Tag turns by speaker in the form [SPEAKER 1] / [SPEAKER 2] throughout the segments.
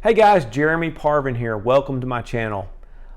[SPEAKER 1] Hey guys, Jeremy Parvin here. Welcome to my channel.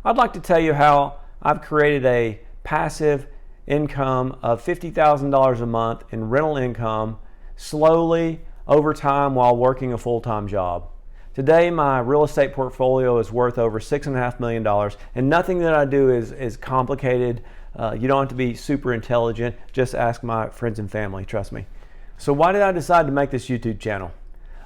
[SPEAKER 1] I'd like to tell you how I've created a passive income of $50,000 a month in rental income slowly over time while working a full-time job. Today my real estate portfolio is worth over $6.5 million, and nothing that I do is complicated. You don't have to be super intelligent. Just ask my friends and family, trust me. So why did I decide to make this YouTube channel?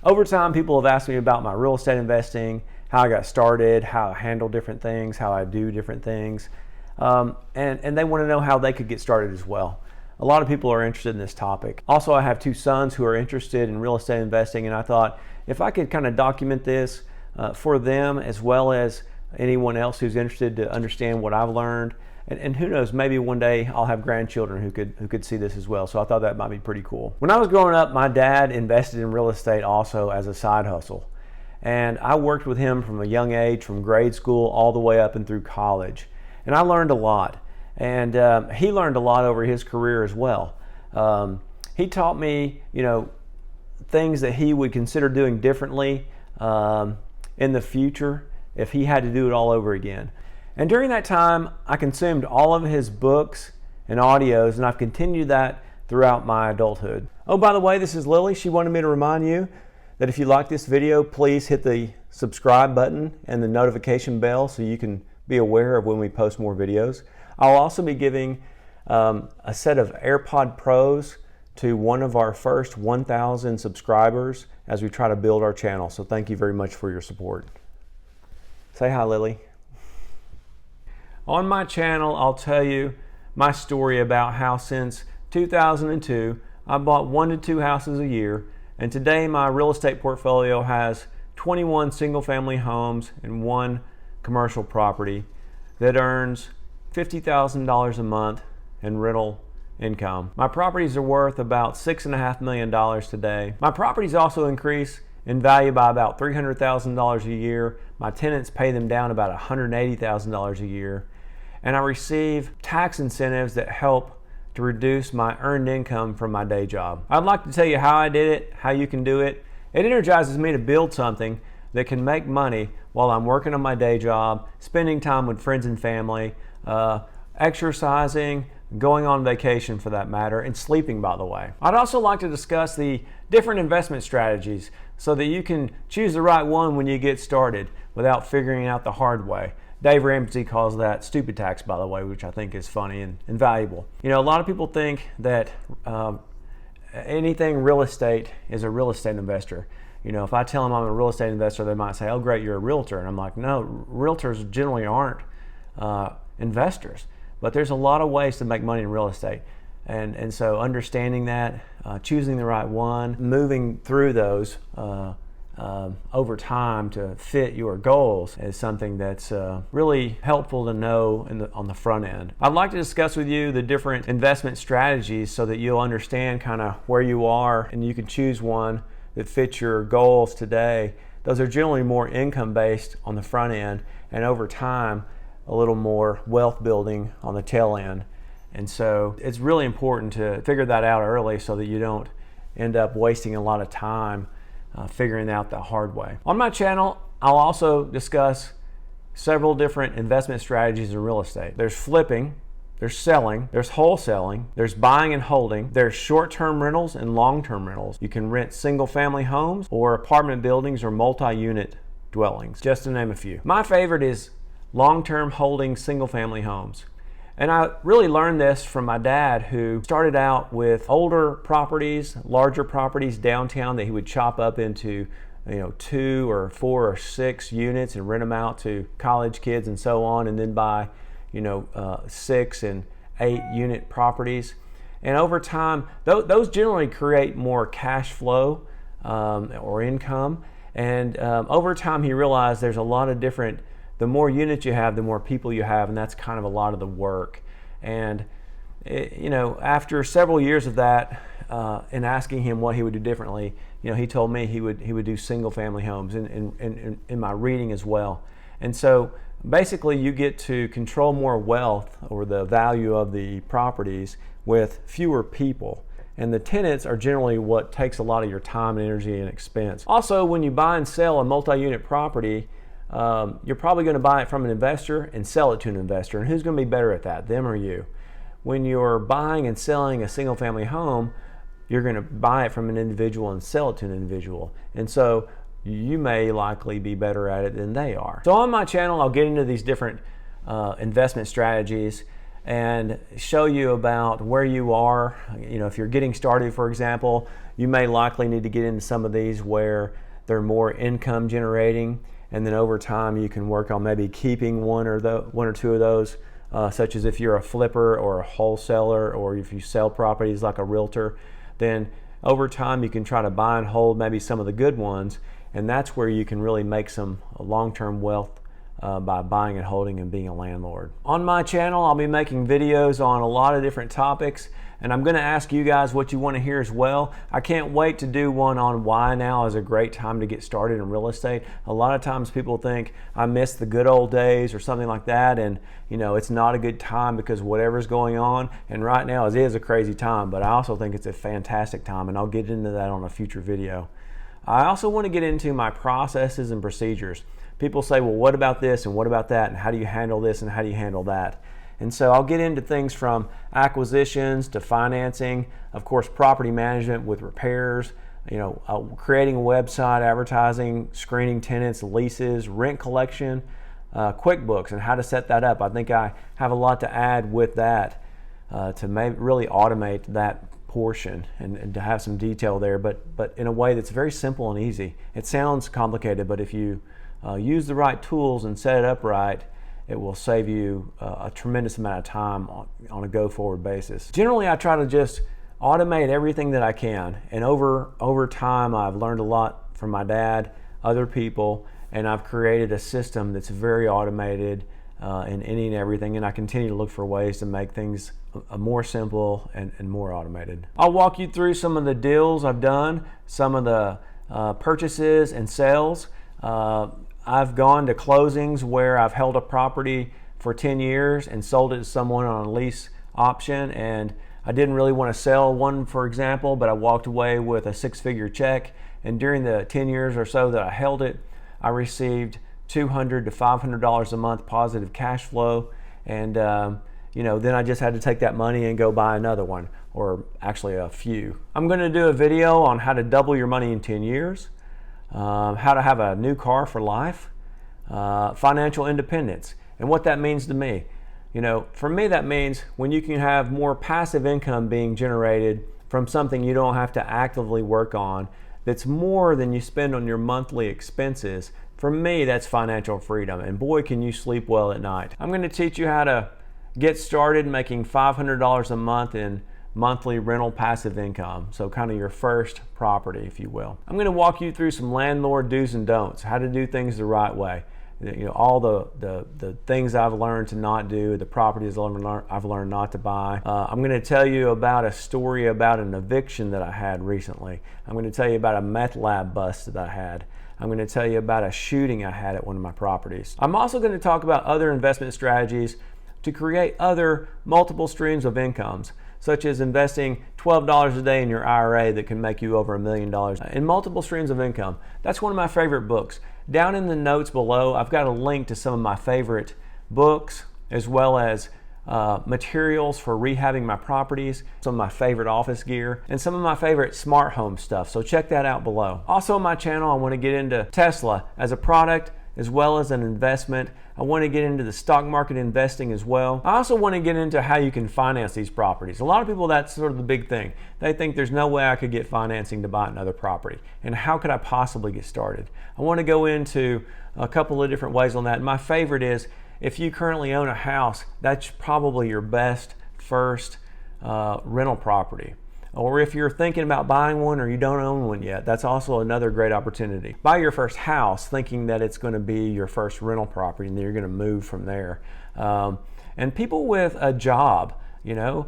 [SPEAKER 1] Over time, people have asked me about my real estate investing, how I got started, how I handle different things, how I do different things, and they want to know how they could get started as well. A lot of people are interested in this topic. Also, I have two sons who are interested in real estate investing, and I thought if I could kind of document this for them as well as anyone else who's interested to understand what I've learned, and who knows, maybe one day I'll have grandchildren who could see this as well. So I thought that might be pretty cool. When I was growing up, my dad invested in real estate also as a side hustle. And I worked with him from a young age, from grade school all the way up and through college. And I learned a lot. And he learned a lot over his career as well. He taught me, things that he would consider doing differently in the future if he had to do it all over again. And during that time, I consumed all of his books and audios, and I've continued that throughout my adulthood. Oh, by the way, this is Lily. She wanted me to remind you that if you like this video, please hit the subscribe button and the notification bell so you can be aware of when we post more videos. I'll also be giving a set of AirPod Pros to one of our first 1,000 subscribers as we try to build our channel. So thank you very much for your support. Say hi, Lily. On my channel, I'll tell you my story about how since 2002, I bought 1 to 2 houses a year, and today my real estate portfolio has 21 single-family homes and 1 commercial property that earns $50,000 a month in rental income. My properties are worth about $6.5 million today. My properties also increase in value by about $300,000 a year. My tenants pay them down about $180,000 a year. And I receive tax incentives that help to reduce my earned income from my day job. I'd like to tell you how I did it, how you can do it. It energizes me to build something that can make money while I'm working on my day job, spending time with friends and family, exercising, going on vacation for that matter, and sleeping, by the way. I'd also like to discuss the different investment strategies so that you can choose the right one when you get started without figuring out the hard way. Dave Ramsey calls that stupid tax, by the way, which I think is funny and valuable. A lot of people think that anything real estate is a real estate investor. If I tell them I'm a real estate investor, they might say, oh great, you're a realtor. And I'm like, no, realtors generally aren't investors. But there's a lot of ways to make money in real estate. And so understanding that, choosing the right one, moving through those over time to fit your goals is something that's really helpful to know on the front end. I'd like to discuss with you the different investment strategies so that you'll understand kind of where you are and you can choose one that fits your goals today. Those are generally more income based on the front end, and over time a little more wealth building on the tail end. And so it's really important to figure that out early so that you don't end up wasting a lot of time figuring out the hard way. On my channel, I'll also discuss several different investment strategies in real estate. There's flipping, there's selling, there's wholesaling, there's buying and holding, there's short-term rentals and long-term rentals. You can rent single-family homes or apartment buildings or multi-unit dwellings, just to name a few. My favorite is long-term holding single-family homes. And I really learned this from my dad, who started out with older properties, larger properties downtown that he would chop up into 2 or 4 or 6 units and rent them out to college kids and so on, and then buy 6 and 8 unit properties. And over time, those generally create more cash flow or income. And over time he realized there's a lot of different, the more units you have, the more people you have, and that's kind of a lot of the work. And after several years of that, and asking him what he would do differently, he told me he would do single family homes in my reading as well. And so basically you get to control more wealth or the value of the properties with fewer people. And the tenants are generally what takes a lot of your time and energy and expense. Also, when you buy and sell a multi-unit property, you're probably going to buy it from an investor and sell it to an investor. And who's going to be better at that, them or you? When you're buying and selling a single family home, you're going to buy it from an individual and sell it to an individual. And so you may likely be better at it than they are. So on my channel, I'll get into these different investment strategies and show you about where you are. You know, if you're getting started, for example, you may likely need to get into some of these where they're more income generating, and then over time you can work on maybe keeping one or two of those, such as if you're a flipper or a wholesaler, or if you sell properties like a realtor, then over time you can try to buy and hold maybe some of the good ones, and that's where you can really make some long-term wealth by buying and holding and being a landlord. On my channel, I'll be making videos on a lot of different topics, and I'm going to ask you guys what you want to hear as well. I can't wait to do one on why now is a great time to get started in real estate. A lot of times people think I miss the good old days or something like that, and you know, it's not a good time because whatever's going on, and right now it is a crazy time, but I also think it's a fantastic time, and I'll get into that on a future video. I also want to get into my processes and procedures. People say, well, what about this and what about that, and how do you handle this and how do you handle that? And so I'll get into things from acquisitions to financing, of course, property management with repairs, you know, creating a website, advertising, screening tenants, leases, rent collection, QuickBooks, and how to set that up. I think I have a lot to add with that to maybe really automate that portion and to have some detail there, but in a way that's very simple and easy. It sounds complicated, but if you use the right tools and set it up right, it will save you a tremendous amount of time on a go-forward basis. Generally, I try to just automate everything that I can, and over time I've learned a lot from my dad, other people, and I've created a system that's very automated in any and everything, and I continue to look for ways to make things more simple and more automated. I'll walk you through some of the deals I've done, some of the purchases and sales. I've gone to closings where I've held a property for 10 years and sold it to someone on a lease option, and I didn't really want to sell one, for example, but I walked away with a 6-figure check, and during the 10 years or so that I held it, I received $200 to $500 a month positive cash flow, and you know, then I just had to take that money and go buy another one, or actually a few. I'm going to do a video on how to double your money in 10 years, how to have a new car for life, financial independence, and what that means to me. You know, for me that means when you can have more passive income being generated from something you don't have to actively work on, that's more than you spend on your monthly expenses. For me, that's financial freedom, and boy, can you sleep well at night. I'm going to teach you how to get started making $500 a month in monthly rental passive income, so kind of your first property, if you will. I'm going to walk you through some landlord do's and don'ts, how to do things the right way. You know, all the things I've learned to not do, the properties I've learned not to buy. I'm going to tell you about a story about an eviction that I had recently. I'm going to tell you about a meth lab bust that I had. I'm going to tell you about a shooting I had at one of my properties. I'm also going to talk about other investment strategies to create other multiple streams of incomes, such as investing $12 a day in your IRA that can make you over $1 million in multiple streams of income. That's one of my favorite books. Down in the notes below, I've got a link to some of my favorite books, as well as materials for rehabbing my properties, some of my favorite office gear, and some of my favorite smart home stuff. So check that out below. Also on my channel, I want to get into Tesla as a product as well as an investment. I want to get into the stock market investing as well. I also want to get into how you can finance these properties. A lot of people, that's sort of the big thing. They think there's no way I could get financing to buy another property, and how could I possibly get started? I want to go into a couple of different ways on that. My favorite is, if you currently own a house, that's probably your best first rental property. Or if you're thinking about buying one or you don't own one yet, that's also another great opportunity. Buy your first house thinking that it's going to be your first rental property and then you're going to move from there. And people with a job, you know,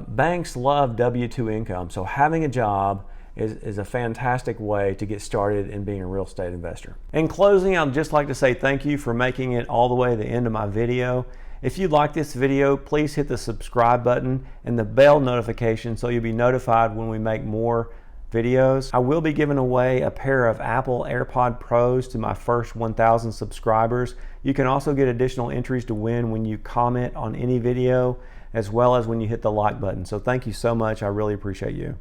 [SPEAKER 1] banks love W-2 income. So having a job is a fantastic way to get started in being a real estate investor. In closing, I'd just like to say thank you for making it all the way to the end of my video. If you like this video, please hit the subscribe button and the bell notification so you'll be notified when we make more videos. I will be giving away a pair of Apple AirPod Pros to my first 1,000 subscribers. You can also get additional entries to win when you comment on any video, as well as when you hit the like button. So thank you so much. I really appreciate you.